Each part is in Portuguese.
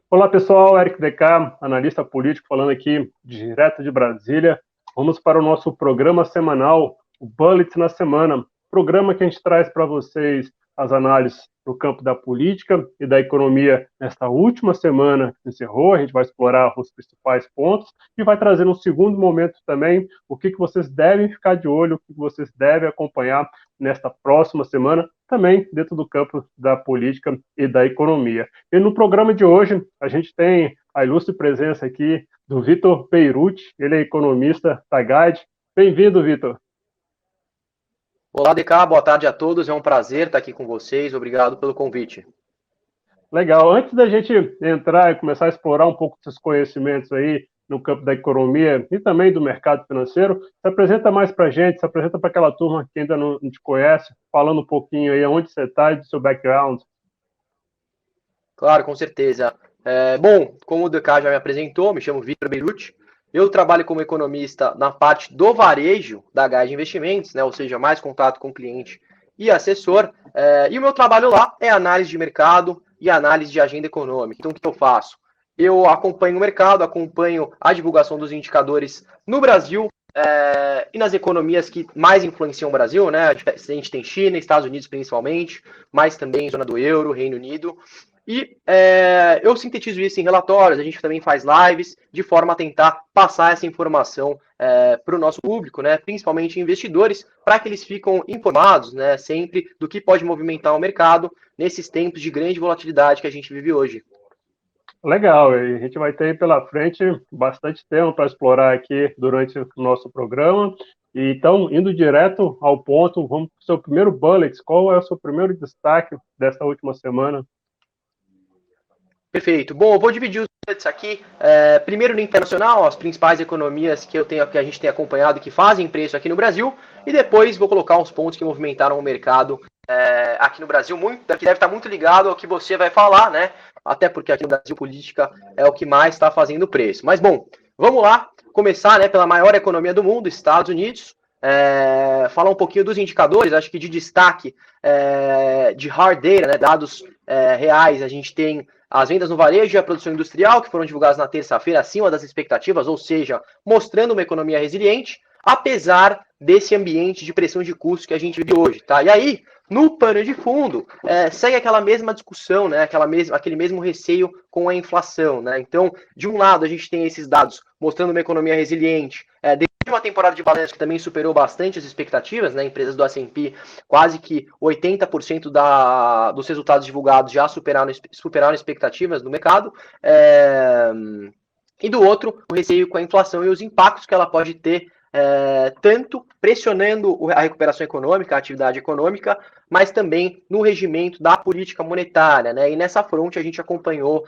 Olá pessoal, Eric DK, analista político, falando aqui direto de Brasília. Vamos para o nosso programa semanal, o Bullets na Semana. Programa que a gente traz para vocês as análises do campo da política e da economia nesta última semana que encerrou. A gente vai explorar os principais pontos e vai trazer no segundo momento também o que vocês devem ficar de olho, o que vocês devem acompanhar nesta próxima semana, também dentro do campo da política e da economia. E no programa de hoje, a gente tem a ilustre presença aqui do Vitor Beirute, ele é economista da Guide. Bem-vindo, Vitor. Olá, DK, boa tarde a todos, é um prazer estar aqui com vocês, obrigado pelo convite. Legal, antes da gente entrar e começar a explorar um pouco desses conhecimentos aí no campo da economia e também do mercado financeiro, se apresenta mais para a gente, se apresenta para aquela turma que ainda não te conhece, falando um pouquinho aí onde você está e do seu background. Claro, com certeza. Bom, como o DK já me apresentou, me chamo Vitor Beirute, eu trabalho como economista na parte do varejo da Guide Investimentos, né, ou seja, mais contato com o cliente e assessor, e o meu trabalho lá é análise de mercado e análise de agenda econômica. Então, o que eu faço? Eu acompanho o mercado, acompanho a divulgação dos indicadores no Brasil, e nas economias que mais influenciam o Brasil, né? A gente tem China, Estados Unidos principalmente, mas também zona do euro, Reino Unido. E eu sintetizo isso em relatórios, a gente também faz lives, de forma a tentar passar essa informação para o nosso público, né, principalmente investidores, para que eles fiquem informados, né, sempre do que pode movimentar o mercado nesses tempos de grande volatilidade que a gente vive hoje. Legal, e a gente vai ter pela frente bastante tempo para explorar aqui durante o nosso programa. E, então, indo direto ao ponto, vamos para o seu primeiro bullet. Qual é o seu primeiro destaque dessa última semana? Perfeito. Bom, eu vou dividir os bullets aqui. Primeiro no internacional, as principais economias que a gente tem acompanhado e que fazem preço aqui no Brasil, e depois vou colocar uns pontos que movimentaram o mercado aqui no Brasil, que deve estar muito ligado ao que você vai falar, né? Até porque aqui no Brasil política é o que mais está fazendo preço. Mas bom, vamos lá, começar, né, pela maior economia do mundo, Estados Unidos. Falar um pouquinho dos indicadores, acho que de destaque de hard data, né, dados reais, a gente tem as vendas no varejo e a produção industrial, que foram divulgadas na terça-feira acima das expectativas, ou seja, mostrando uma economia resiliente, apesar desse ambiente de pressão de custos que a gente vive hoje, tá? E aí, no pano de fundo, segue aquela mesma discussão, né? Aquele mesmo receio com a inflação, né? Então, de um lado, a gente tem esses dados mostrando uma economia resiliente, depois de uma temporada de balanço que também superou bastante as expectativas, né? Empresas do S&P, quase que 80% dos resultados divulgados já superaram expectativas do mercado. E do outro, o receio com a inflação e os impactos que ela pode ter, tanto pressionando a recuperação econômica, a atividade econômica, mas também no regimento da política monetária, né? E nessa fronte a gente acompanhou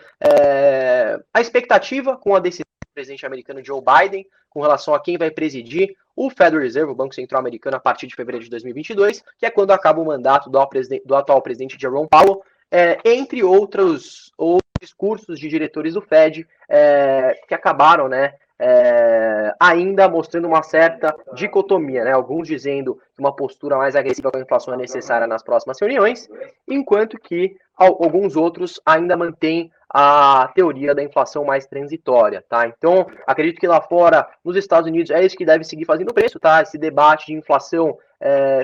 a expectativa com a decisão do presidente americano Joe Biden com relação a quem vai presidir o Federal Reserve, o Banco Central Americano, a partir de fevereiro de 2022, que é quando acaba o mandato do atual presidente Jerome Powell, entre outros discursos de diretores do Fed que acabaram, né, ainda mostrando uma certa dicotomia, né? Alguns dizendo que uma postura mais agressiva com a inflação é necessária nas próximas reuniões, enquanto que alguns outros ainda mantêm a teoria da inflação mais transitória, tá? Então, acredito que lá fora, nos Estados Unidos, é isso que deve seguir fazendo preço, tá? Esse debate de inflação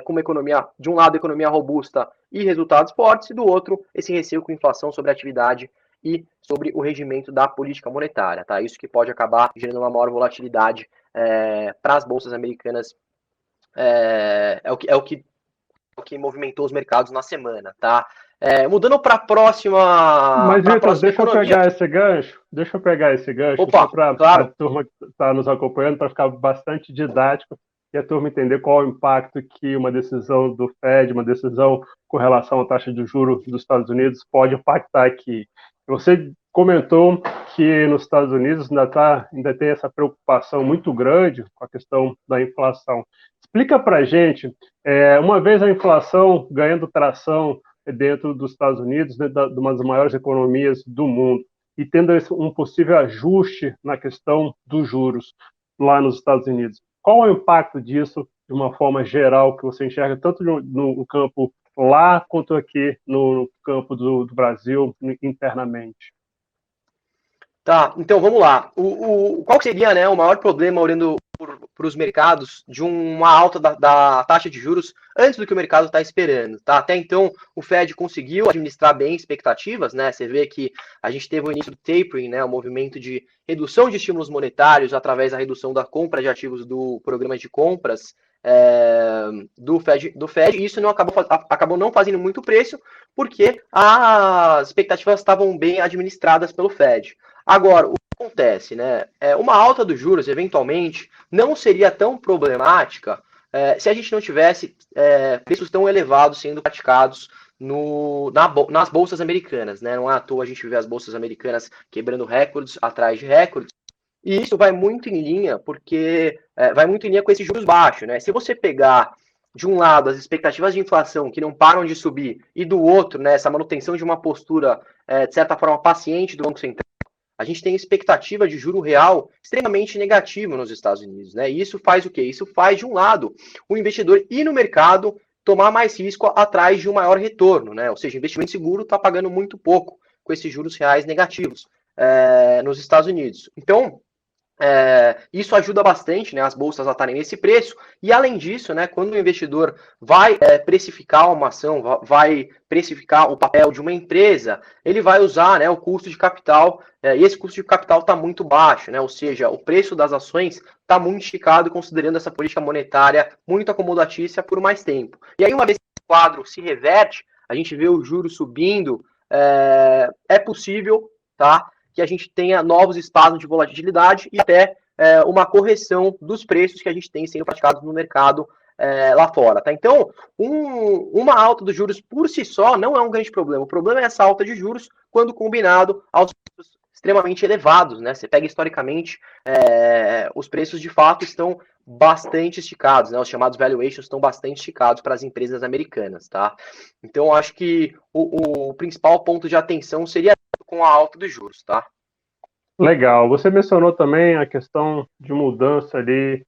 com uma economia, de um lado, economia robusta e resultados fortes, e do outro, esse receio com inflação sobre a atividade e sobre o regimento da política monetária, tá? Isso que pode acabar gerando uma maior volatilidade para as bolsas americanas, é o que movimentou os mercados na semana, tá? Mudando para a próxima. Mas, Vitor, deixa eu pegar esse gancho, Opa, só para claro. a turma que está nos acompanhando, para ficar bastante didático e a turma entender qual é o impacto que uma decisão do Fed, uma decisão com relação à taxa de juros dos Estados Unidos pode impactar aqui. Você comentou que nos Estados Unidos ainda tem essa preocupação muito grande com a questão da inflação. Explica para a gente, uma vez a inflação ganhando tração dentro dos Estados Unidos, dentro de uma das maiores economias do mundo, e tendo um possível ajuste na questão dos juros lá nos Estados Unidos. Qual é o impacto disso, de uma forma geral, que você enxerga tanto no campo lá quanto aqui no campo do Brasil internamente? Tá, então vamos lá. Qual seria, né, o maior problema olhando para os mercados de uma alta da taxa de juros antes do que o mercado está esperando, tá? Até então, o Fed conseguiu administrar bem expectativas, né? Você vê que a gente teve o início do tapering, né? O movimento de redução de estímulos monetários através da redução da compra de ativos do programa de compras do Fed, e isso não acabou não fazendo muito preço, porque as expectativas estavam bem administradas pelo Fed. Agora, o que acontece, né? Uma alta dos juros, eventualmente, não seria tão problemática se a gente não tivesse preços tão elevados sendo praticados nas bolsas americanas, né? Não é à toa a gente vê as bolsas americanas quebrando recordes atrás de recordes. E isso vai muito em linha, porque vai muito em linha com esses juros baixos, né? Se você pegar de um lado as expectativas de inflação que não param de subir e do outro, né, essa manutenção de uma postura de certa forma paciente do Banco Central, a gente tem expectativa de juro real extremamente negativa nos Estados Unidos, né? E isso faz o quê? Isso faz, de um lado, o investidor ir no mercado tomar mais risco atrás de um maior retorno, né? Ou seja, investimento seguro está pagando muito pouco com esses juros reais negativos nos Estados Unidos. Então, isso ajuda bastante, né, as bolsas a estarem nesse preço, e além disso, né, quando o investidor vai precificar uma ação, vai precificar o papel de uma empresa, ele vai usar, né, o custo de capital, e esse custo de capital está muito baixo, né, ou seja, o preço das ações está muito esticado, considerando essa política monetária muito acomodatícia por mais tempo. E aí, uma vez que o quadro se reverte, a gente vê o juro subindo, é possível, tá, que a gente tenha novos espasmos de volatilidade e até uma correção dos preços que a gente tem sendo praticados no mercado lá fora. Tá? Então, uma alta dos juros por si só não é um grande problema. O problema é essa alta de juros quando combinado aos preços extremamente elevados. Né? Você pega historicamente, os preços de fato estão bastante esticados, né? Os chamados valuations estão bastante esticados para as empresas americanas. Tá? Então, acho que o principal ponto de atenção seria com a alta dos juros, tá? Legal. Você mencionou também a questão de mudança ali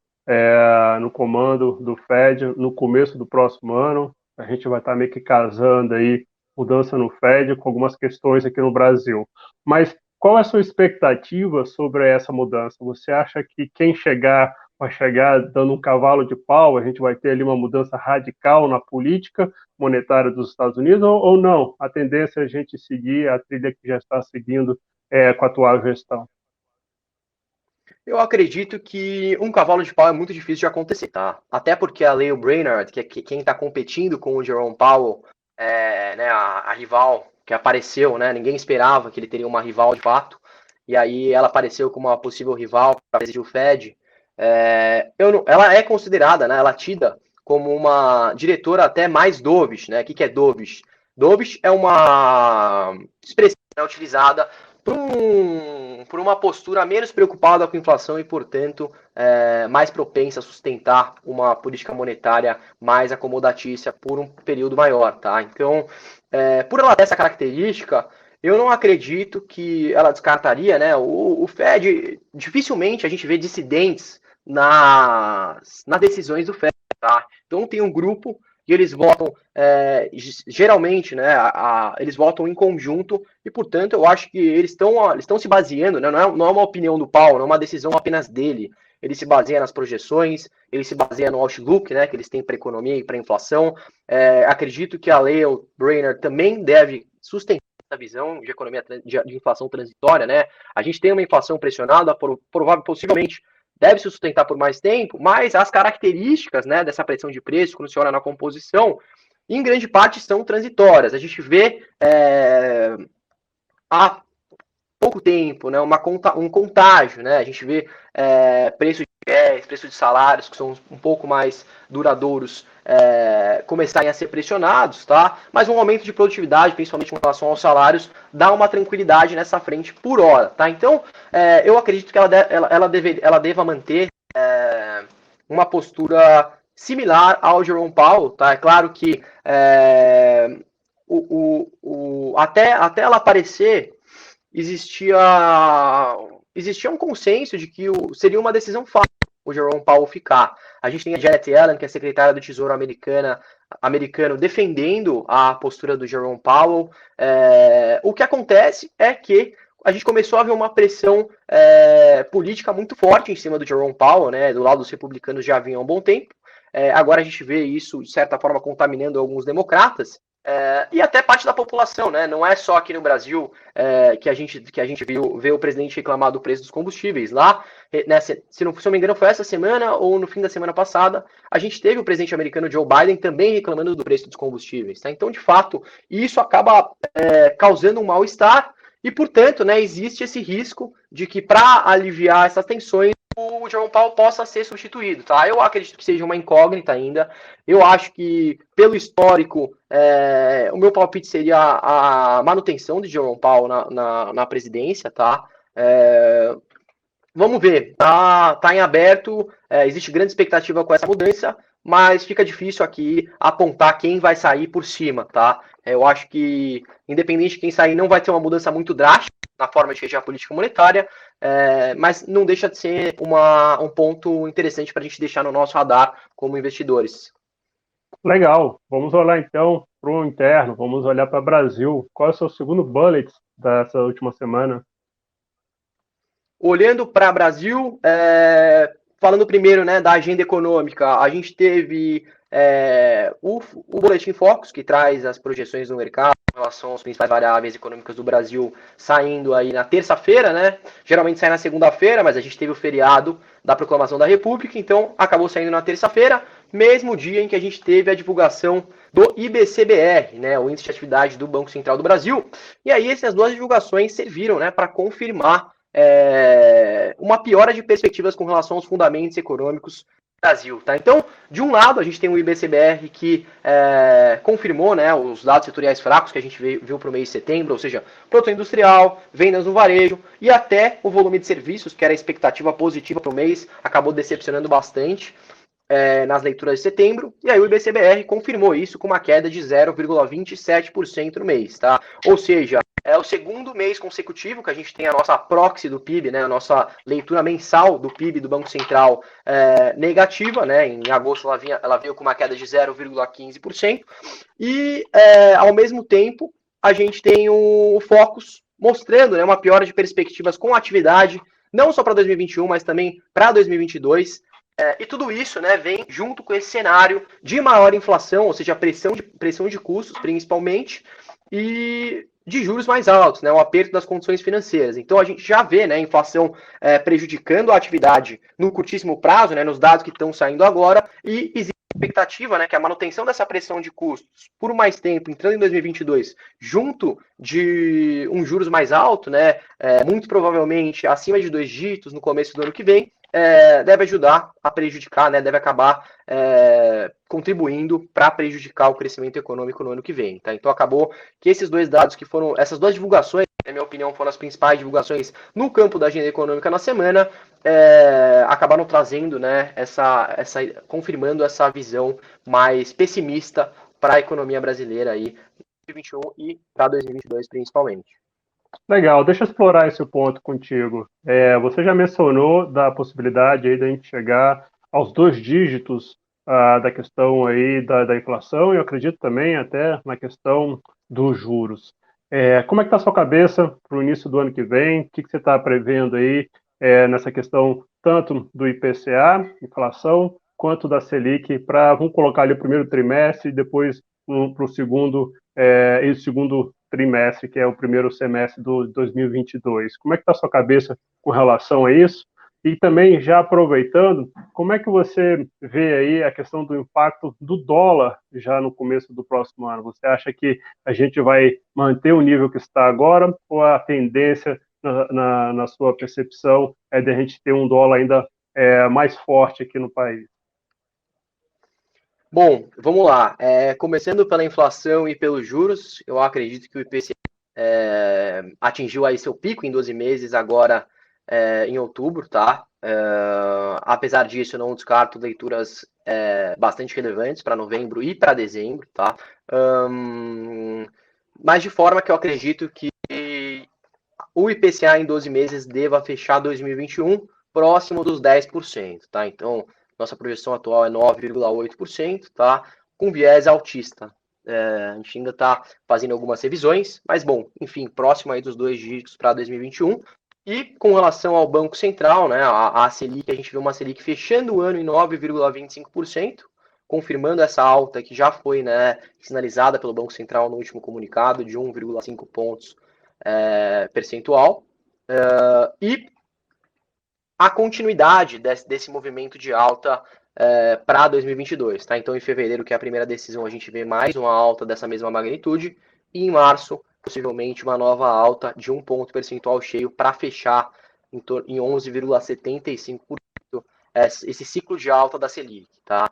no comando do Fed no começo do próximo ano. A gente vai estar meio que casando aí mudança no Fed com algumas questões aqui no Brasil. Mas qual é a sua expectativa sobre essa mudança? Você acha que quem chegar vai chegar dando um cavalo de pau? A gente vai ter ali uma mudança radical na política monetária dos Estados Unidos ou não? A tendência é a gente seguir a trilha que já está seguindo com a atual gestão? Eu acredito que um cavalo de pau é muito difícil de acontecer, tá? Até porque a Lael Brainerd, que é quem está competindo com o Jerome Powell, né, a rival que apareceu, né? Ninguém esperava que ele teria uma rival de fato. E aí ela apareceu como uma possível rival para presidir o Fed. Ela é considerada, né? Ela é tida como uma diretora até mais dovish, né? O que é dovish? Dovish é uma expressão, né, utilizada por uma postura menos preocupada com a inflação e, portanto, mais propensa a sustentar uma política monetária mais acomodatícia por um período maior, tá? Então, por ela ter essa característica, eu não acredito que ela descartaria, né? O Fed, dificilmente a gente vê dissidentes nas decisões do Fed, tá? Então, tem um grupo e eles votam, geralmente, né, eles votam em conjunto, e, portanto, eu acho que eles estão se baseando, né, não é uma opinião do Powell, não é uma decisão apenas dele, ele se baseia nas projeções, ele se baseia no outlook, né, que eles têm para a economia e para a inflação. Acredito que a Lael Brainerd também deve sustentar essa visão de economia de inflação transitória, né? A gente tem uma inflação pressionada, possivelmente deve se sustentar por mais tempo, mas as características, né, dessa pressão de preço, quando se olha na composição, em grande parte são transitórias. A gente vê há pouco tempo, né, um contágio, né? A gente vê preço de gás, preço de salários que são um pouco mais duradouros começarem a ser pressionados, tá? Mas um aumento de produtividade, principalmente com relação aos salários, dá uma tranquilidade nessa frente por hora, tá? Então, eu acredito que ela deva manter uma postura similar ao Jerome Powell, tá? É claro que até ela aparecer, existia um consenso de que seria uma decisão fácil o Jerome Powell ficar. A gente tem a Janet Yellen, que é secretária do Tesouro americano, defendendo a postura do Jerome Powell. O que acontece é que a gente começou a ver uma pressão política muito forte em cima do Jerome Powell, né? Do lado dos republicanos já vinha há um bom tempo. Agora a gente vê isso, de certa forma, contaminando alguns democratas. E até parte da população, né? Não é só aqui no Brasil que a gente vê o presidente reclamar do preço dos combustíveis. Lá, né, se eu não me engano, foi essa semana ou no fim da semana passada, a gente teve o presidente americano Joe Biden também reclamando do preço dos combustíveis. Tá? Então, de fato, isso acaba causando um mal-estar e, portanto, né, existe esse risco de que, para aliviar essas tensões, o Jerome Powell possa ser substituído, tá? Eu acredito que seja uma incógnita ainda. Eu acho que, pelo histórico, o meu palpite seria a manutenção de Jerome Powell na presidência, tá? Vamos ver, tá em aberto, existe grande expectativa com essa mudança, mas fica difícil aqui apontar quem vai sair por cima, tá? Eu acho que, independente de quem sair, não vai ter uma mudança muito drástica na forma de reger a política monetária, mas não deixa de ser um ponto interessante para a gente deixar no nosso radar como investidores. Legal, vamos olhar então para o interno, vamos olhar para o Brasil. Qual é o seu segundo bullet dessa última semana? Olhando para o Brasil, falando primeiro, né, da agenda econômica, a gente teve o Boletim Focus, que traz as projeções do mercado em relação às principais variáveis econômicas do Brasil, saindo aí na terça-feira, né? Geralmente sai na segunda-feira, mas a gente teve o feriado da Proclamação da República, então acabou saindo na terça-feira, mesmo dia em que a gente teve a divulgação do IBCBR, né, o Índice de Atividade do Banco Central do Brasil. E aí essas duas divulgações serviram, né, para confirmar uma piora de perspectivas com relação aos fundamentos econômicos do Brasil. Tá? Então, de um lado, a gente tem o IBCBR que confirmou, né, os dados setoriais fracos que a gente viu para o mês de setembro, ou seja, produção industrial, vendas no varejo e até o volume de serviços, que era a expectativa positiva para o mês, acabou decepcionando bastante nas leituras de setembro, e aí o IBCBR confirmou isso com uma queda de 0,27% no mês, tá? Ou seja, é o segundo mês consecutivo que a gente tem a nossa proxy do PIB, né, a nossa leitura mensal do PIB do Banco Central negativa, né? Em agosto ela veio com uma queda de 0,15%, e ao mesmo tempo a gente tem o Focus mostrando, né, uma piora de perspectivas com a atividade, não só para 2021, mas também para 2022. E tudo isso, né, vem junto com esse cenário de maior inflação, ou seja, pressão de custos, principalmente, e de juros mais altos, né, um aperto das condições financeiras. Então a gente já vê, né, a inflação prejudicando a atividade no curtíssimo prazo, né, nos dados que estão saindo agora, e existe a expectativa, né, que a manutenção dessa pressão de custos por mais tempo, entrando em 2022, junto de um juros mais alto, né, muito provavelmente acima de 2 dígitos no começo do ano que vem, deve ajudar a prejudicar, né, deve acabar contribuindo para prejudicar o crescimento econômico no ano que vem. Tá? Então acabou que esses dois dados que foram, essas duas divulgações, na minha opinião, foram as principais divulgações no campo da agenda econômica na semana, acabaram trazendo, né, confirmando essa visão mais pessimista para a economia brasileira aí, 2021 e para 2022 principalmente. Legal, deixa eu explorar esse ponto contigo. Você já mencionou da possibilidade aí da gente chegar aos 2 dígitos da questão aí da inflação, e eu acredito também até na questão dos juros. Como é que está a sua cabeça para o início do ano que vem? O que você está prevendo aí nessa questão tanto do IPCA, inflação, quanto da Selic, vamos colocar ali o primeiro trimestre e depois para o segundo trimestre, que é o primeiro semestre do 2022. Como é que está a sua cabeça com relação a isso? E também, já aproveitando, como é que você vê aí a questão do impacto do dólar já no começo do próximo ano? Você acha que a gente vai manter o nível que está agora, ou a tendência, na sua percepção, é de a gente ter um dólar ainda mais forte aqui no país? Bom, vamos lá. Começando pela inflação e pelos juros, eu acredito que o IPCA atingiu aí seu pico em 12 meses agora em outubro, tá? Apesar disso, eu não descarto leituras bastante relevantes para novembro e para dezembro, tá? Mas de forma que eu acredito que o IPCA em 12 meses deva fechar 2021 próximo dos 10%, tá? Então, nossa projeção atual é 9,8%, tá? Com viés altista. A gente ainda está fazendo algumas revisões, mas bom, enfim, próximo aí dos 2 dígitos para 2021. E com relação ao Banco Central, né, a Selic, a gente viu uma Selic fechando o ano em 9,25%, confirmando essa alta que já foi, né, sinalizada pelo Banco Central no último comunicado de 1,5 pontos percentual. E a continuidade desse movimento de alta para 2022. Tá? Então, em fevereiro, que é a primeira decisão, a gente vê mais uma alta dessa mesma magnitude, e em março, possivelmente, uma nova alta de 1 ponto percentual cheio para fechar em 11,75% esse ciclo de alta da Selic. Tá?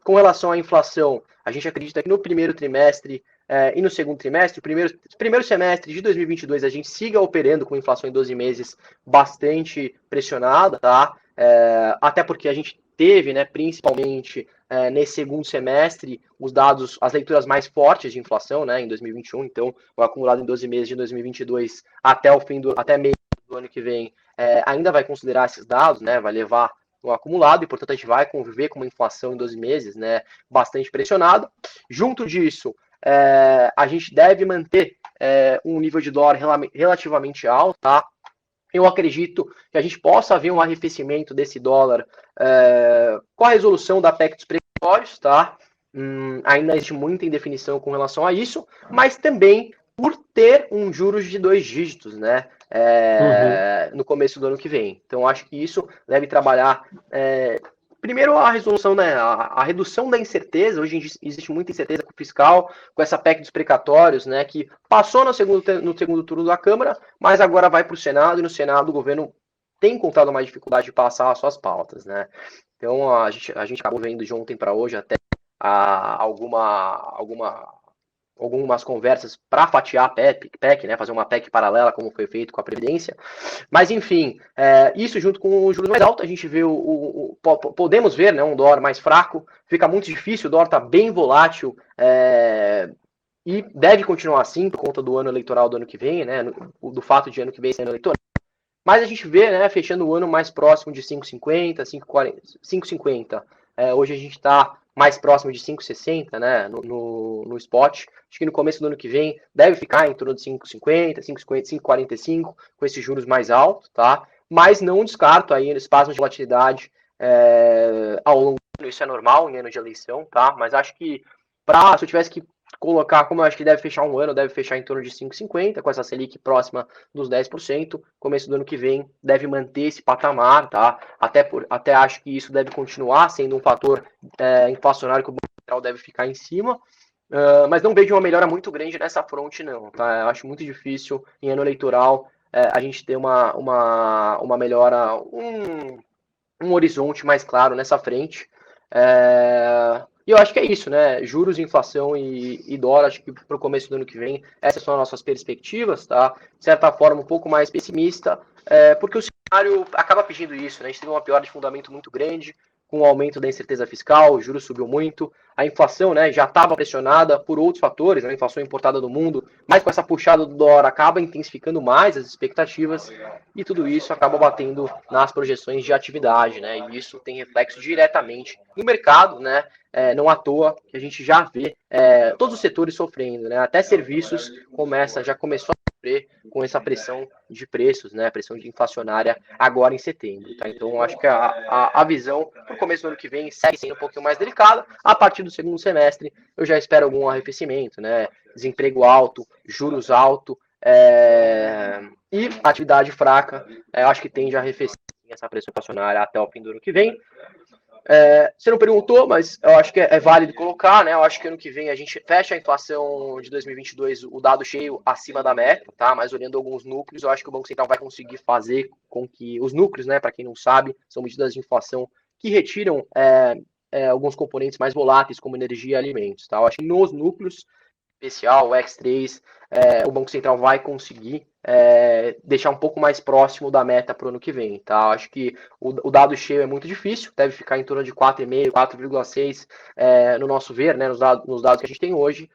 Com relação à inflação, a gente acredita que no primeiro trimestre e no segundo trimestre, primeiro semestre de 2022, a gente siga operando com inflação em 12 meses bastante pressionada, tá? Até porque a gente teve, né, principalmente nesse segundo semestre, os dados, as leituras mais fortes de inflação, né, em 2021. Então, o acumulado em 12 meses de 2022 até meio do ano que vem ainda vai considerar esses dados, né, vai levar o acumulado, e portanto a gente vai conviver com uma inflação em 12 meses, né, bastante pressionada. Junto disso, a gente deve manter um nível de dólar relativamente alto, tá? Eu acredito que a gente possa ver um arrefecimento desse dólar com a resolução da PEC dos precatórios, tá? Ainda existe muita indefinição com relação a isso, mas também por ter um juros de 2 dígitos, né? No começo do ano que vem. Então, acho que isso deve trabalhar primeiro a resolução, né, a redução da incerteza. Hoje existe muita incerteza fiscal com essa PEC dos precatórios, né, que passou no segundo turno da Câmara, mas agora vai para o Senado, e no Senado o governo tem encontrado mais dificuldade de passar as suas pautas, né. Então a gente acabou vendo de ontem para hoje até algumas conversas para fatiar a PEC, né, fazer uma PEC paralela, como foi feito com a Previdência. Mas, enfim, isso junto com os juros mais altos, a gente vê podemos ver, né, um dólar mais fraco, fica muito difícil, o dólar está bem volátil, e deve continuar assim por conta do ano eleitoral do ano que vem, né, do fato de ano que vem ser ano eleitoral. Mas a gente vê, né, fechando o ano mais próximo de 5,50, 5,50. Hoje a gente está mais próximo de 5,60, né, no spot. Acho que no começo do ano que vem deve ficar em torno de 5,50, 5,45, com esses juros mais altos, tá? Mas não descarto aí espaços de volatilidade ao longo do ano. Isso é normal em ano de eleição, tá? Mas acho que se eu tivesse que colocar, como eu acho que deve fechar um ano, deve fechar em torno de 5,50, com essa Selic próxima dos 10%. Começo do ano que vem deve manter esse patamar, tá? Até acho que isso deve continuar sendo um fator inflacionário que o Banco Central deve ficar em cima. Mas não vejo uma melhora muito grande nessa fronte, não. Tá? Eu acho muito difícil em ano eleitoral a gente ter uma melhora, um horizonte mais claro nessa frente. E eu acho que é isso, né? Juros, inflação e dólar, acho que para o começo do ano que vem, essas são as nossas perspectivas, tá? De certa forma, um pouco mais pessimista, porque o cenário acaba pedindo isso, né? A gente teve uma piora de fundamento muito grande, com o aumento da incerteza fiscal, o juros subiu muito, a inflação, né, já estava pressionada por outros fatores, né, a inflação importada do mundo, mas com essa puxada do dólar acaba intensificando mais as expectativas, e tudo isso acaba batendo nas projeções de atividade, né, e isso tem reflexo diretamente no mercado, né, não à toa que a gente já vê todos os setores sofrendo, né, até serviços já começou a sofrer com essa pressão de preços, né, pressão de inflacionária agora em setembro, tá? Então acho que a visão para o começo do ano que vem segue sendo um pouquinho mais delicada. A partir do segundo semestre eu já espero algum arrefecimento, né, desemprego alto, juros alto, e atividade fraca, acho que tende a arrefecer essa pressão inflacionária até o fim do ano que vem. Você não perguntou, mas eu acho que é válido colocar, né? Eu acho que ano que vem a gente fecha a inflação de 2022, o dado cheio acima da meta, tá? Mas olhando alguns núcleos, eu acho que o Banco Central vai conseguir fazer com que os núcleos, né? Para quem não sabe, são medidas de inflação que retiram alguns componentes mais voláteis, como energia e alimentos, tá? Eu acho que nos núcleos especial, o X3, o Banco Central vai conseguir deixar um pouco mais próximo da meta para o ano que vem, tá? Acho que o dado cheio é muito difícil, deve ficar em torno de 4,5, 4,6 no nosso ver, né, nos dados que a gente tem hoje,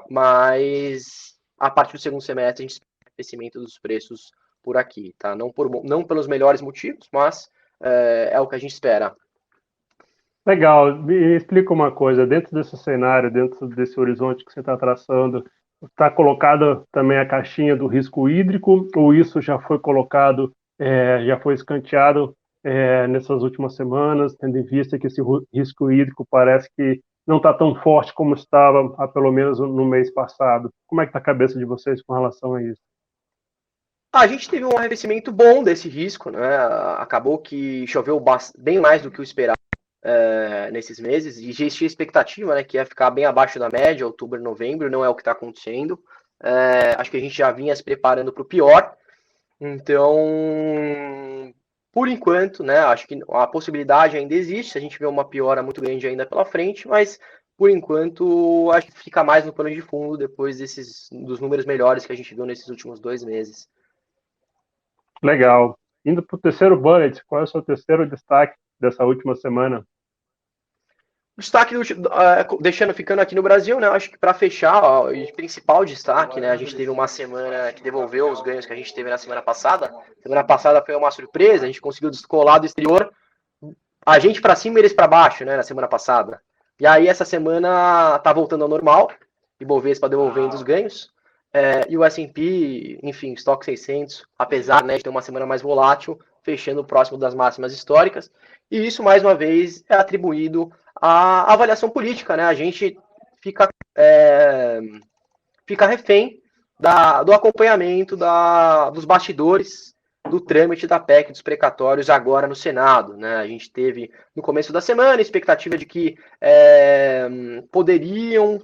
mas a partir do segundo semestre a gente espera crescimento dos preços por aqui, tá? Não pelos melhores motivos, mas é o que a gente espera. Legal, me explica uma coisa, dentro desse cenário, dentro desse horizonte que você está traçando, está colocada também a caixinha do risco hídrico, ou isso já foi colocado, já foi escanteado nessas últimas semanas, tendo em vista que esse risco hídrico parece que não está tão forte como estava há pelo menos no mês passado? Como é que está a cabeça de vocês com relação a isso? A gente teve um arrefecimento bom desse risco, né? Acabou que choveu bem mais do que o esperado nesses meses, e existia expectativa, né, que ia ficar bem abaixo da média, outubro e novembro, não é o que está acontecendo. Acho que a gente já vinha se preparando para o pior, então, por enquanto, né, acho que a possibilidade ainda existe, a gente vê uma piora muito grande ainda pela frente, mas por enquanto acho que fica mais no pano de fundo depois dos números melhores que a gente viu nesses últimos 2 meses. Legal. Indo para o terceiro bullet, qual é o seu terceiro destaque dessa última semana? Destaque, ficando aqui no Brasil, né? Acho que para fechar, ó, o principal destaque, né? A gente teve uma semana que devolveu os ganhos que a gente teve na semana passada. Semana passada foi uma surpresa, a gente conseguiu descolar do exterior, a gente para cima e eles para baixo, né? Na semana passada. E aí essa semana tá voltando ao normal, e Bovespa devolvendo os ganhos. E o S&P, enfim, Stock 600, apesar, né, de ter uma semana mais volátil, fechando próximo das máximas históricas. E isso, mais uma vez, é atribuído à avaliação política, né? A gente fica, fica refém do acompanhamento dos bastidores do trâmite da PEC dos precatórios agora no Senado, né? A gente teve, no começo da semana, a expectativa de que poderiam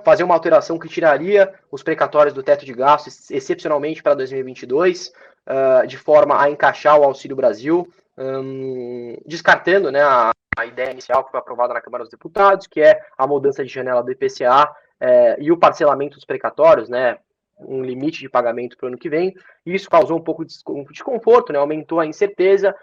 fazer uma alteração que tiraria os precatórios do teto de gastos, excepcionalmente para 2022, de forma a encaixar o Auxílio Brasil, descartando, né, a ideia inicial que foi aprovada na Câmara dos Deputados, que é a mudança de janela do IPCA e o parcelamento dos precatórios, né, um limite de pagamento para o ano que vem. Isso causou um pouco de desconforto, né, aumentou a incerteza.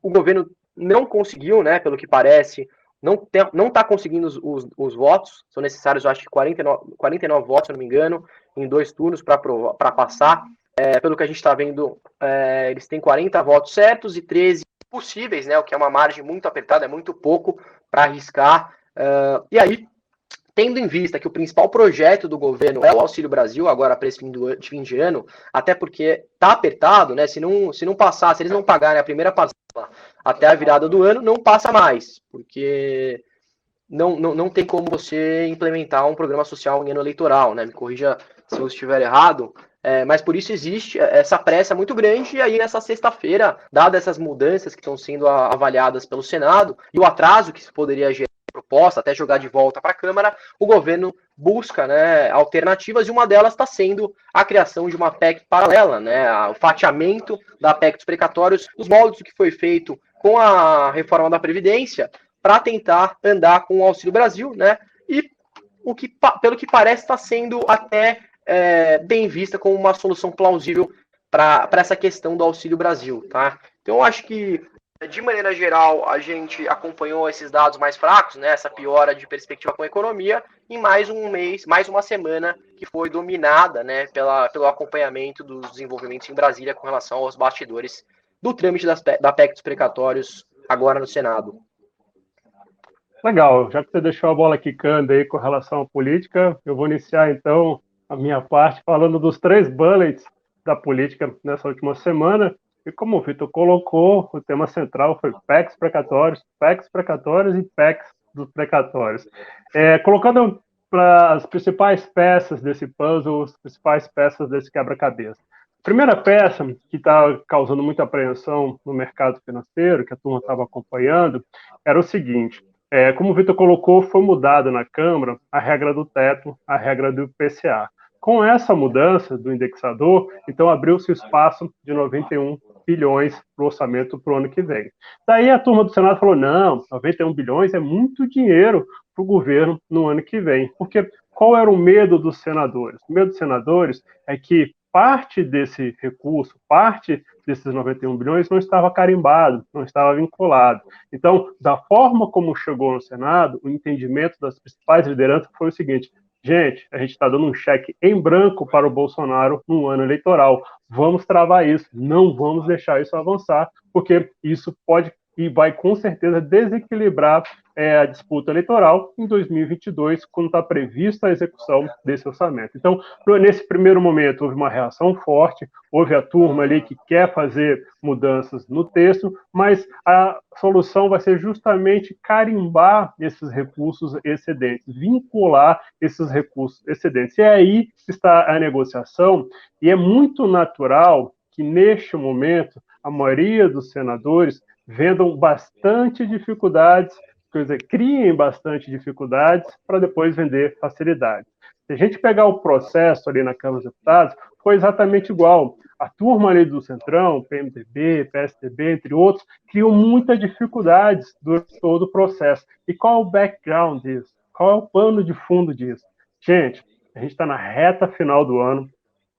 O governo não conseguiu, né, pelo que parece, não está conseguindo os votos, são necessários, eu acho que 49 votos, se não me engano, em 2 turnos para passar. Pelo que a gente está vendo, eles têm 40 votos certos e 13 possíveis, né, o que é uma margem muito apertada, é muito pouco para arriscar. E aí, tendo em vista que o principal projeto do governo é o Auxílio Brasil, agora para esse fim de ano, até porque está apertado, né? Se não passar, se eles não pagarem a primeira parcela até a virada do ano, não passa mais, porque não tem como você implementar um programa social em ano eleitoral, né? Me corrija se eu estiver errado, mas por isso existe essa pressa muito grande, e aí nessa sexta-feira, dadas essas mudanças que estão sendo avaliadas pelo Senado, e o atraso que poderia gerar proposta, até jogar de volta para a Câmara, o governo busca, né, alternativas, e uma delas está sendo a criação de uma PEC paralela, né, o fatiamento da PEC dos precatórios, nos moldes do que foi feito com a reforma da Previdência, para tentar andar com o Auxílio Brasil, né, e pelo que parece, está sendo até bem vista como uma solução plausível para essa questão do Auxílio Brasil, tá? Então, eu acho que de maneira geral, a gente acompanhou esses dados mais fracos, né, essa piora de perspectiva com a economia, em mais um mês, mais uma semana que foi dominada, né, pelo acompanhamento dos desenvolvimentos em Brasília com relação aos bastidores do trâmite da PEC dos precatórios agora no Senado. Legal, já que você deixou a bola quicando aí com relação à política, eu vou iniciar então a minha parte falando dos 3 bullets da política nessa última semana. E como o Vitor colocou, o tema central foi PECs precatórios e PECs dos precatórios. Colocando para as principais peças desse puzzle, as principais peças desse quebra-cabeça. Primeira peça que está causando muita apreensão no mercado financeiro, que a turma estava acompanhando, era o seguinte: como o Vitor colocou, foi mudada na Câmara a regra do teto, a regra do IPCA. Com essa mudança do indexador, então abriu-se o espaço de 91 bilhões para o orçamento para o ano que vem. Daí a turma do Senado falou, não, 91 bilhões é muito dinheiro para o governo no ano que vem. Porque qual era o medo dos senadores? O medo dos senadores é que parte desse recurso, parte desses 91 bilhões não estava carimbado, não estava vinculado. Então, da forma como chegou no Senado, o entendimento das principais lideranças foi o seguinte: gente, a gente está dando um cheque em branco para o Bolsonaro no ano eleitoral. Vamos travar isso, não vamos deixar isso avançar, porque isso pode e vai, com certeza, desequilibrar a disputa eleitoral em 2022, quando está prevista a execução desse orçamento. Então, nesse primeiro momento, houve uma reação forte, houve a turma ali que quer fazer mudanças no texto, mas a solução vai ser justamente carimbar esses recursos excedentes, vincular esses recursos excedentes. E aí está a negociação, e é muito natural que, neste momento, a maioria dos senadores vendam bastante dificuldades, quer dizer, criem bastante dificuldades para depois vender facilidades. Se a gente pegar o processo ali na Câmara dos Deputados, foi exatamente igual. A turma ali do Centrão, PMDB, PSDB, entre outros, criou muitas dificuldades durante todo o processo. E qual é o background disso? Qual é o pano de fundo disso? Gente, a gente está na reta final do ano,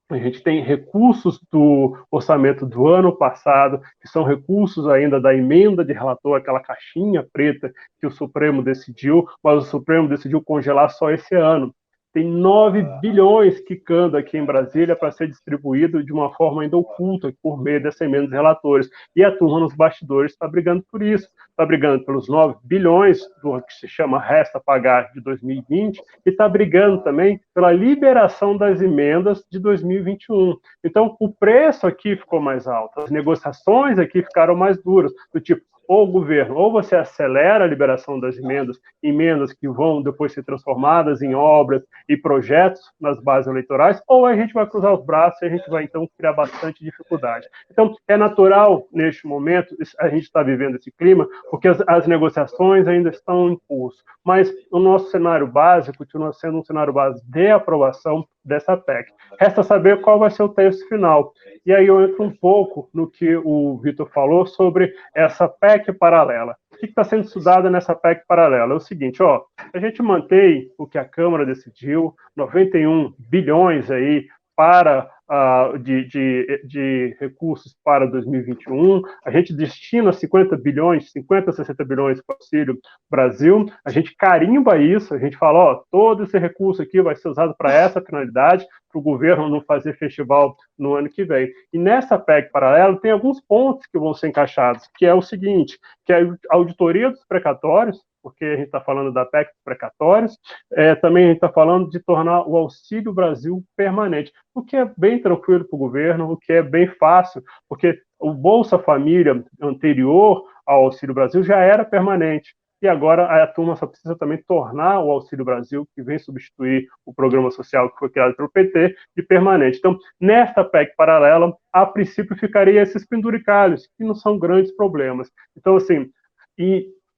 a gente tem recursos do orçamento do ano passado, que são recursos ainda da emenda de relator, aquela caixinha preta que o Supremo decidiu, mas o Supremo decidiu congelar só esse ano. Tem 9 bilhões quicando aqui em Brasília para ser distribuído de uma forma ainda oculta, por meio dessa emenda dos relatores. E a turma nos bastidores está brigando por isso. Está brigando pelos 9 bilhões, do que se chama Resta Pagar de 2020, e está brigando também pela liberação das emendas de 2021. Então, o preço aqui ficou mais alto, as negociações aqui ficaram mais duras, do tipo, ou o governo, ou você acelera a liberação das emendas que vão depois ser transformadas em obras e projetos nas bases eleitorais, ou a gente vai cruzar os braços e a gente vai, então, criar bastante dificuldade. Então, é natural, neste momento, a gente está vivendo esse clima, porque as negociações ainda estão em curso, mas o nosso cenário base continua sendo um cenário base de aprovação dessa PEC. Resta saber qual vai ser o texto final. E aí eu entro um pouco no que o Vitor falou sobre essa PEC paralela. O que está sendo estudado nessa PEC paralela? É o seguinte, a gente mantém o que a Câmara decidiu, 91 bilhões aí para de recursos para 2021, a gente destina 50, 60 bilhões para o Auxílio Brasil, a gente carimba isso, a gente fala, todo esse recurso aqui vai ser usado para essa finalidade, para o governo não fazer festival no ano que vem. E nessa PEC paralela tem alguns pontos que vão ser encaixados, que é o seguinte, que é a auditoria dos precatórios, porque a gente está falando da PEC dos precatórios, também a gente está falando de tornar o Auxílio Brasil permanente, o que é bem tranquilo para o governo, o que é bem fácil, porque o Bolsa Família anterior ao Auxílio Brasil já era permanente, e agora a turma só precisa também tornar o Auxílio Brasil, que vem substituir o programa social que foi criado pelo PT, de permanente. Então, nesta PEC paralela, a princípio ficaria esses penduricalhos, que não são grandes problemas. Então, assim,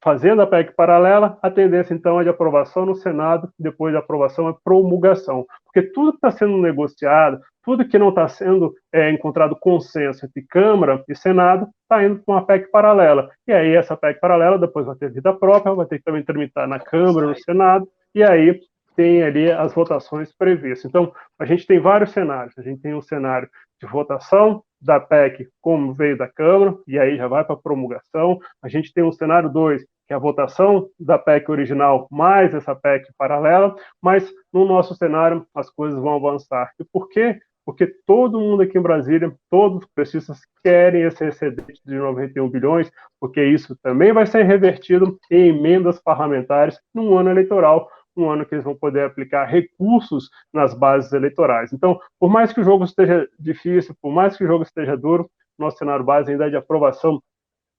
fazendo a PEC paralela, a tendência, então, é de aprovação no Senado, depois da aprovação é promulgação. Porque tudo que está sendo negociado, tudo que não está sendo encontrado consenso entre Câmara e Senado, está indo para uma PEC paralela. E aí, essa PEC paralela depois vai ter vida própria, vai ter que também tramitar na Câmara, no Senado, e aí tem ali as votações previstas. Então, a gente tem vários cenários. A gente tem um cenário de votação da PEC, como veio da Câmara, e aí já vai para a promulgação. A gente tem um cenário 2, que é a votação da PEC original mais essa PEC paralela, mas no nosso cenário as coisas vão avançar. E por quê? Porque todo mundo aqui em Brasília, todos os petistas querem esse excedente de 91 bilhões, porque isso também vai ser revertido em emendas parlamentares num ano eleitoral, um ano que eles vão poder aplicar recursos nas bases eleitorais. Então, por mais que o jogo esteja difícil, por mais que o jogo esteja duro, nosso cenário base ainda é de aprovação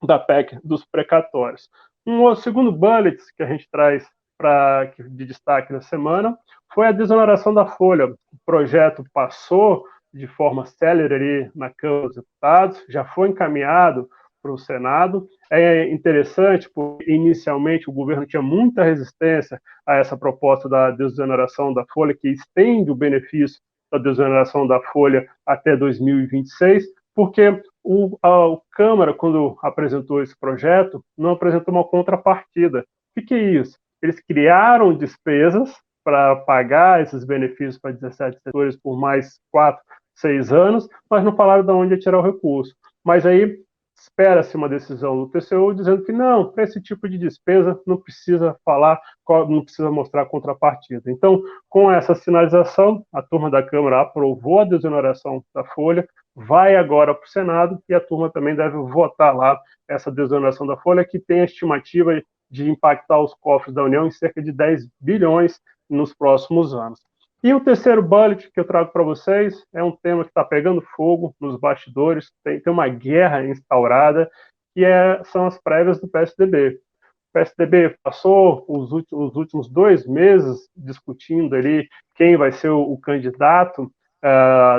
da PEC dos precatórios. Um segundo bullet que a gente traz de destaque na semana foi a desoneração da folha. O projeto passou de forma célere ali na Câmara dos Deputados, já foi encaminhado para o Senado. É interessante, porque inicialmente o governo tinha muita resistência a essa proposta da desoneração da folha, que estende o benefício da desoneração da folha até 2026, porque a Câmara, quando apresentou esse projeto, não apresentou uma contrapartida. O que é isso? Eles criaram despesas para pagar esses benefícios para 17 setores por mais 4, 6 anos, mas não falaram de onde ia tirar o recurso. Mas aí espera-se uma decisão do TCU dizendo que não, para esse tipo de despesa não precisa falar, não precisa mostrar contrapartida. Então, com essa sinalização, a turma da Câmara aprovou a desoneração da folha, vai agora para o Senado e a turma também deve votar lá essa desoneração da folha, que tem a estimativa de impactar os cofres da União em cerca de 10 bilhões nos próximos anos. E o terceiro bullet que eu trago para vocês é um tema que está pegando fogo nos bastidores, tem uma guerra instaurada, que são as prévias do PSDB. O PSDB passou os últimos 2 meses discutindo ali quem vai ser o candidato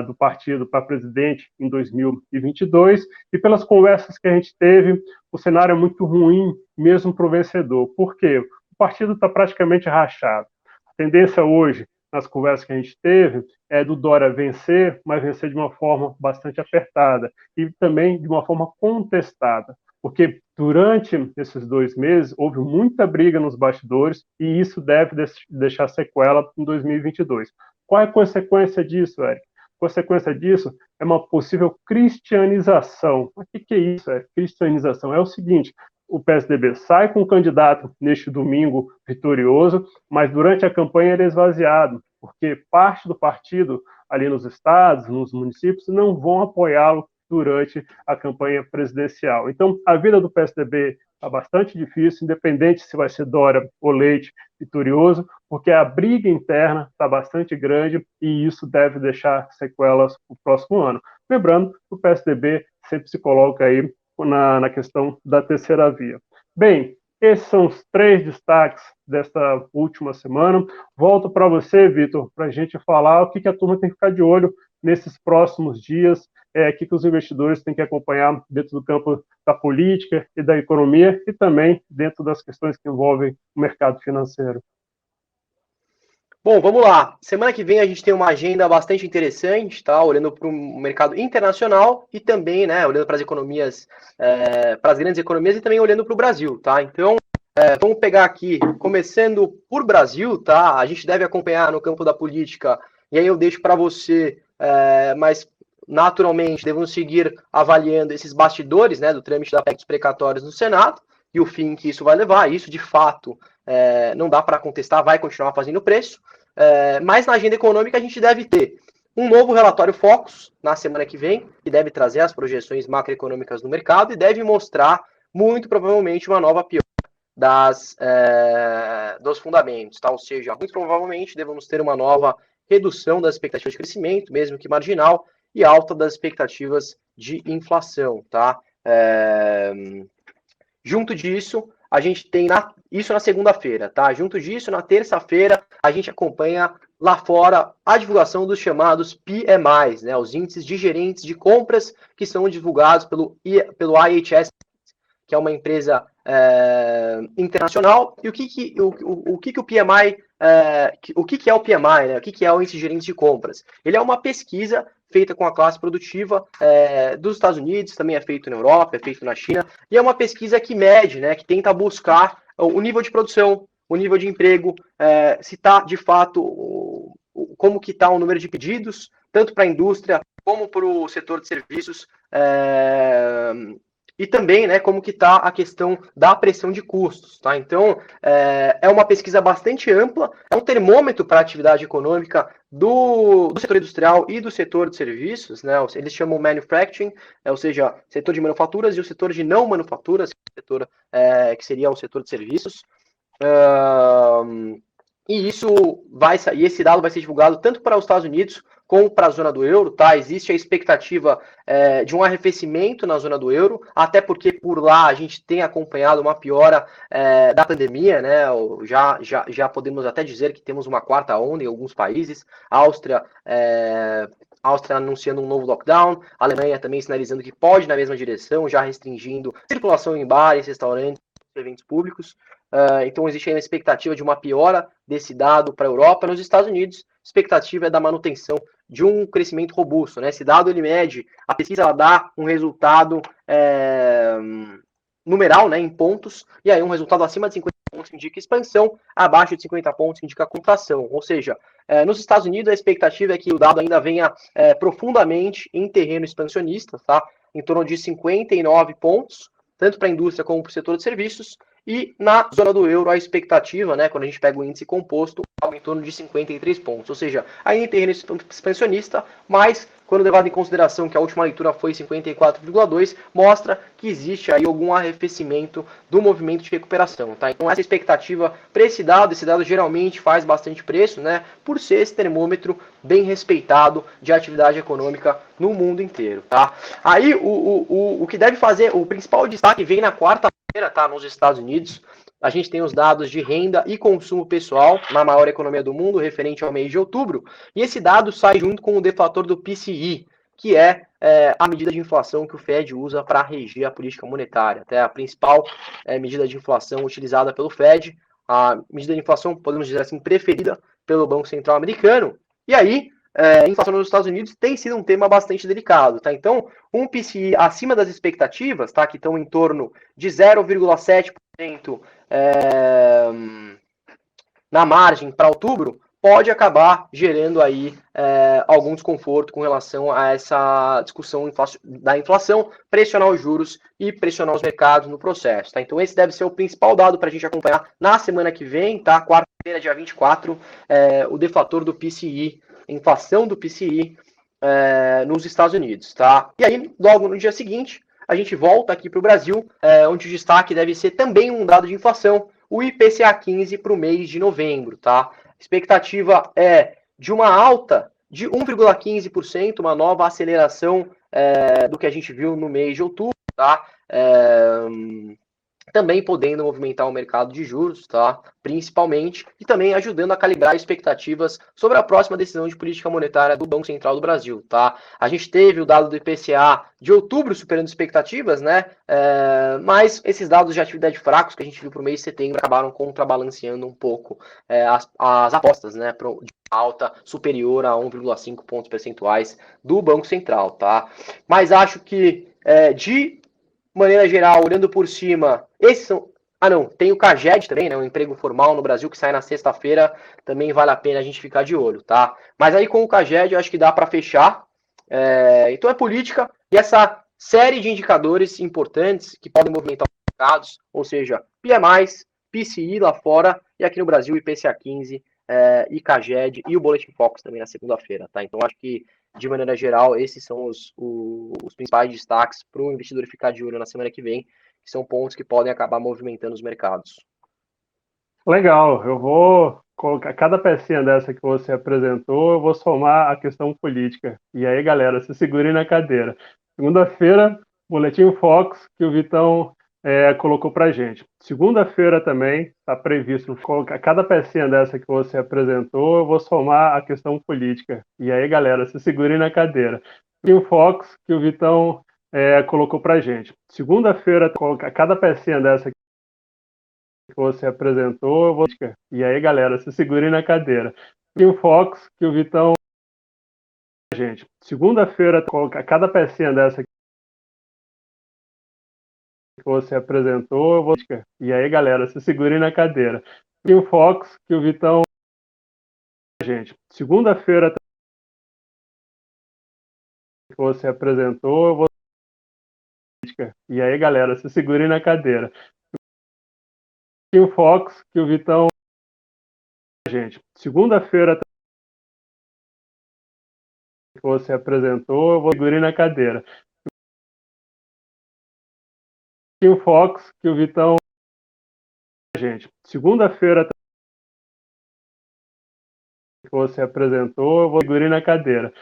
do partido para presidente em 2022, e pelas conversas que a gente teve, o cenário é muito ruim mesmo para o vencedor. Por quê? O partido está praticamente rachado. A tendência hoje, nas conversas que a gente teve, é do Dória vencer, mas vencer de uma forma bastante apertada e também de uma forma contestada, porque durante esses 2 meses houve muita briga nos bastidores e isso deve deixar sequela em 2022. Qual é a consequência disso, Eric? A consequência disso é uma possível cristianização. O que é isso, Eric? Cristianização é o seguinte: o PSDB sai com o candidato neste domingo vitorioso, mas durante a campanha ele é esvaziado, porque parte do partido ali nos estados, nos municípios, não vão apoiá-lo durante a campanha presidencial. Então, a vida do PSDB está bastante difícil, independente se vai ser Dória ou Leite vitorioso, porque a briga interna está bastante grande e isso deve deixar sequelas para o próximo ano. Lembrando que o PSDB sempre se coloca aí na questão da terceira via. Bem, esses são os 3 destaques desta última semana. Volto para você, Vitor, para a gente falar o que a turma tem que ficar de olho nesses próximos dias, o que os investidores têm que acompanhar dentro do campo da política e da economia e também dentro das questões que envolvem o mercado financeiro. Bom, vamos lá. Semana que vem a gente tem uma agenda bastante interessante, tá? Olhando para o mercado internacional e também, né, olhando para as economias, para as grandes economias e também olhando para o Brasil, tá? Então, vamos pegar aqui, começando por Brasil, tá? A gente deve acompanhar no campo da política, e aí eu deixo para você, mas naturalmente devemos seguir avaliando esses bastidores, né, do trâmite da PEC dos precatórios no Senado e o fim que isso vai levar. Isso, de fato, não dá para contestar, vai continuar fazendo preço. Mas na agenda econômica a gente deve ter um novo relatório Focus na semana que vem, que deve trazer as projeções macroeconômicas do mercado e deve mostrar, muito provavelmente, uma nova piora dos fundamentos, tá? Ou seja, muito provavelmente devemos ter uma nova redução das expectativas de crescimento, mesmo que marginal, e alta das expectativas de inflação, tá? Junto disso, a gente tem isso na segunda-feira, tá? Junto disso, na terça-feira, a gente acompanha lá fora a divulgação dos chamados PMIs, né? Os índices de gerentes de compras que são divulgados pelo IHS, que é uma empresa internacional. E o que o PMI, o que é o PMI, né? O que é o índice de gerentes de compras? Ele é uma pesquisa feita com a classe produtiva dos Estados Unidos, também é feito na Europa, é feito na China, e é uma pesquisa que mede, né, que tenta buscar o nível de produção, o nível de emprego, se está, de fato, como que está o número de pedidos, tanto para a indústria como para o setor de serviços, e também, né, como que está a questão da pressão de custos, tá? Então, é uma pesquisa bastante ampla, é um termômetro para a atividade econômica do setor industrial e do setor de serviços, né? Eles chamam manufacturing, ou seja, setor de manufaturas e o setor de não manufaturas, setor, que seria o setor de serviços. E esse dado vai ser divulgado tanto para os Estados Unidos como para a zona do euro, tá? Existe a expectativa de um arrefecimento na zona do euro, até porque por lá a gente tem acompanhado uma piora da pandemia, né? Já podemos até dizer que temos uma quarta onda em alguns países. A Áustria anunciando um novo lockdown, a Alemanha também sinalizando que pode ir na mesma direção, já restringindo circulação em bares, restaurantes, eventos públicos. Então existe aí uma expectativa de uma piora desse dado para a Europa. Nos Estados Unidos, a expectativa é da manutenção de um crescimento robusto, né? Esse dado ele mede, a pesquisa ela dá um resultado numeral, né, em pontos, e aí um resultado acima de 50 pontos indica expansão, abaixo de 50 pontos indica contração. Ou seja, nos Estados Unidos a expectativa é que o dado ainda venha profundamente em terreno expansionista, tá? Em torno de 59 pontos, tanto para a indústria como para o setor de serviços, e na zona do euro a expectativa, né, quando a gente pega o índice composto, algo em torno de 53 pontos, ou seja, ainda em terreno expansionista, mas quando levado em consideração que a última leitura foi 54,2, mostra que existe aí algum arrefecimento do movimento de recuperação, tá? Então essa expectativa para esse dado geralmente faz bastante preço, né, por ser esse termômetro bem respeitado de atividade econômica no mundo inteiro, tá? Aí o que deve fazer, o principal destaque vem na quarta-feira, tá, nos Estados Unidos. A gente tem os dados de renda e consumo pessoal na maior economia do mundo, referente ao mês de outubro, e esse dado sai junto com o deflator do PCE, que é a medida de inflação que o Fed usa para reger a política monetária. Até a principal medida de inflação utilizada pelo Fed, a medida de inflação, podemos dizer assim, preferida pelo Banco Central americano. E aí, a inflação nos Estados Unidos tem sido um tema bastante delicado, tá? Então, um PCI acima das expectativas, tá? Que estão em torno de 0,7% na margem para outubro, pode acabar gerando aí algum desconforto com relação a essa discussão da inflação, pressionar os juros e pressionar os mercados no processo, tá? Então esse deve ser o principal dado para a gente acompanhar na semana que vem, tá? Quarta-feira, dia 24, o deflator do PCI, inflação do PCI nos Estados Unidos, tá? E aí, logo no dia seguinte, a gente volta aqui para o Brasil, onde o destaque deve ser também um dado de inflação, o IPCA 15 para o mês de novembro, tá? A expectativa é de uma alta de 1,15%, uma nova aceleração do que a gente viu no mês de outubro, tá? Também podendo movimentar o mercado de juros, tá? Principalmente, e também ajudando a calibrar expectativas sobre a próxima decisão de política monetária do Banco Central do Brasil, tá? A gente teve o dado do IPCA de outubro superando expectativas, né? Mas esses dados de atividade fracos que a gente viu para o mês de setembro acabaram contrabalanceando um pouco as apostas, né? De alta superior a 1,5 pontos percentuais do Banco Central, tá? Mas acho que de maneira geral, olhando por cima, esses são. Ah, não, tem o CAGED também, né? O emprego formal no Brasil que sai na sexta-feira, também vale a pena a gente ficar de olho, tá? Mas aí com o CAGED eu acho que dá para fechar. Então é política e essa série de indicadores importantes que podem movimentar os mercados, ou seja, PMIs, PCI lá fora e aqui no Brasil IPCA 15 e CAGED e o Boletim Focus também na segunda-feira, tá? Então acho que de maneira geral, esses são os principais destaques para o investidor ficar de olho na semana que vem, que são pontos que podem acabar movimentando os mercados. Legal, eu vou colocar cada pecinha dessa que você apresentou, eu vou somar a questão política. E aí, galera, se segurem na cadeira. Segunda-feira, Boletim Focus, que o Vitão colocou pra gente. Segunda-feira também está previsto colocar cada pecinha dessa que você apresentou, eu vou somar a questão política. E aí, galera, se segurem na cadeira. Boletim Focus, que o Vitão colocou pra gente. Segunda-feira, colocar cada pecinha dessa que você apresentou, eu vou... E aí, galera, se segurem na cadeira. Tem Fox, que o Vitão... Gente, segunda-feira, colocar cada pecinha dessa que você apresentou, eu vou... E aí, galera, se segurem na cadeira. Tem Fox, que o Vitão... Gente, segunda-feira que você apresentou, eu vou... E aí, galera, se segurem na cadeira. Tem Fox, que o Vitão... Gente, segunda-feira que você apresentou, eu vou segurar na cadeira. Tem Fox, que o Vitão... Gente, segunda-feira que você apresentou, eu vou segurar na cadeira.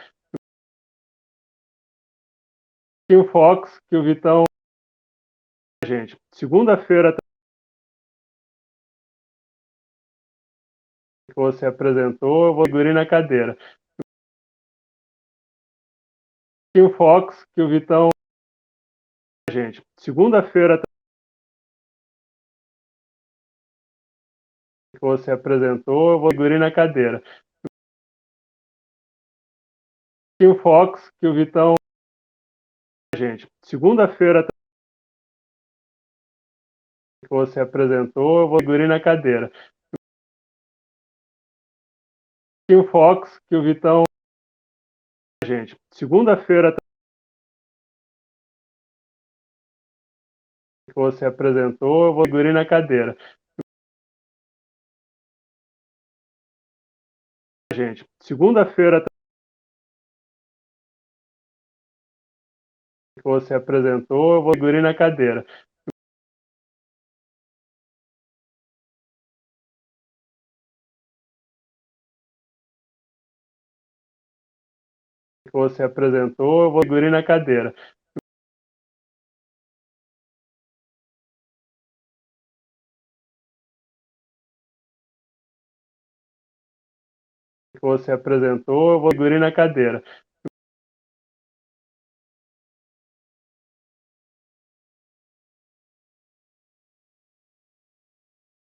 Tem Fox, que o Vitão... Gente, segunda-feira que você apresentou, eu vou segurar na cadeira. Tem Fox, que o Vitão... Gente, segunda-feira que você apresentou, eu vou segurar na cadeira. Tem Fox, que o Vitão... Gente, segunda-feira que você apresentou, eu vou segurar na cadeira. Tem Fox, que o Vitão... Gente, segunda-feira que você apresentou, eu vou segurar na cadeira. Gente, segunda-feira que você apresentou, eu vou segurar na cadeira. Que você apresentou, eu vou segurar na cadeira. Que você apresentou, eu vou segurar na cadeira.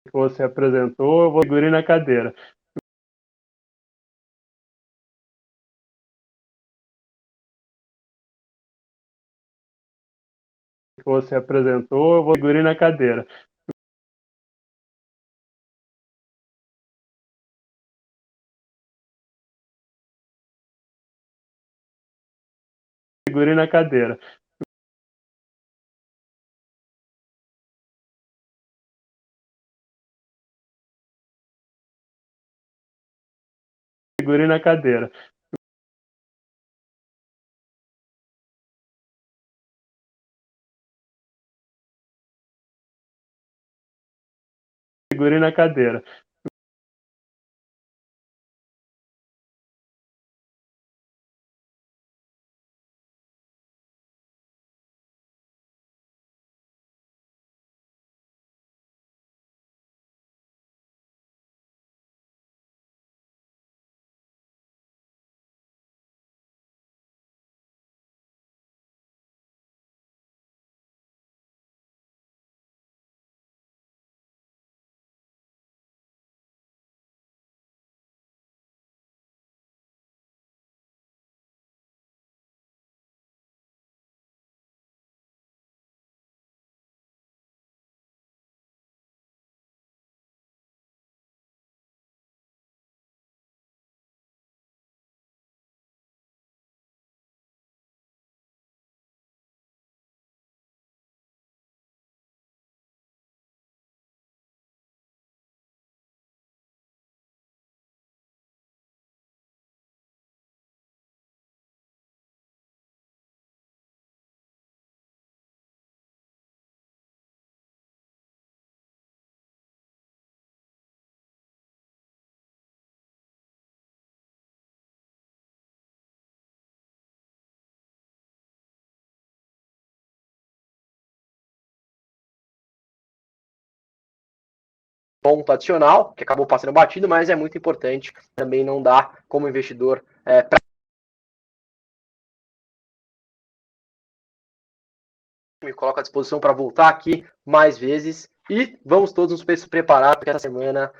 Que você apresentou, eu vou segurar na cadeira. Que você apresentou, eu vou segurar na cadeira. Segure na cadeira. Segure na cadeira. Segure na cadeira. Ponto adicional, que acabou passando batido, mas é muito importante. Também não dá como investidor me coloco à disposição para voltar aqui mais vezes e vamos todos nos preparar porque essa semana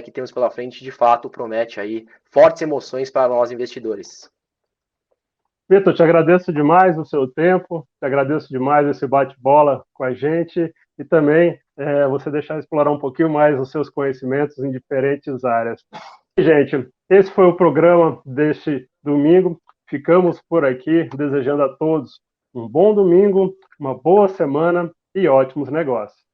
que temos pela frente de fato promete aí fortes emoções para nós investidores. Vitor, te agradeço demais o seu tempo, te agradeço demais esse bate-bola com a gente e também você deixar explorar um pouquinho mais os seus conhecimentos em diferentes áreas. E, gente, esse foi o programa deste domingo. Ficamos por aqui desejando a todos um bom domingo, uma boa semana e ótimos negócios.